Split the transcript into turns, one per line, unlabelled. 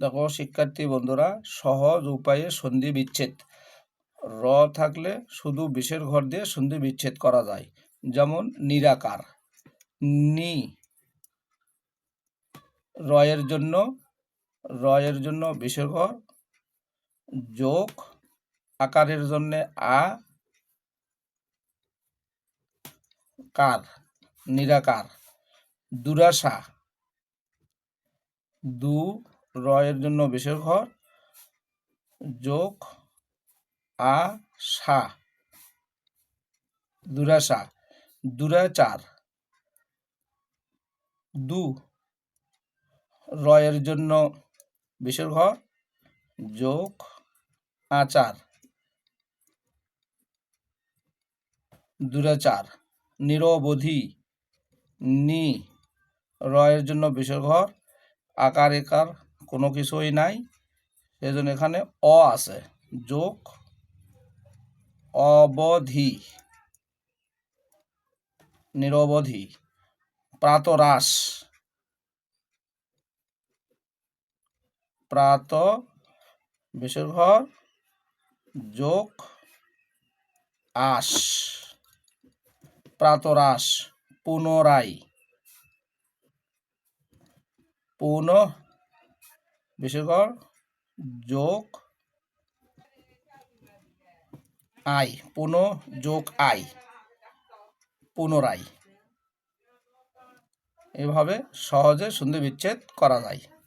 দেখো শিক্ষার্থী বন্ধুরা, সহজ উপায়ে সন্ধি বিচ্ছেদ। র থাকলে শুধু বিশের ঘর দিয়ে সন্ধি বিচ্ছেদ করা যায়। যেমন নিরাকার, নি। রয়ের জন্য বিশের ঘর যোগ, আকারের জন্য আ, কার, নিরাকার। দুরাশা, দু, রয়ের জন্য বিশের ঘর যোগ আ, সা, দুরাশা। দুরাচার, দু, রয়ের জন্য বিশের ঘর যোগ আচার, দুরাচার। নিরবধি, নি, রয়ের জন্য বিশের ঘর আকার একার কোনো কিছুই নাই, সেজন্য এখানে অ আছে, যোগ অবধি, নিরবধি। প্রাতরাশ, প্রাত বিশের ঘর যোগ আস, প্রাতরাশ। পুনরায়, পুন বিশের ঘর যোগ আই, পুন যোগ আই, পুনরায়। এভাবে সহজে সন্ধি বিচ্ছেদ করা যায়।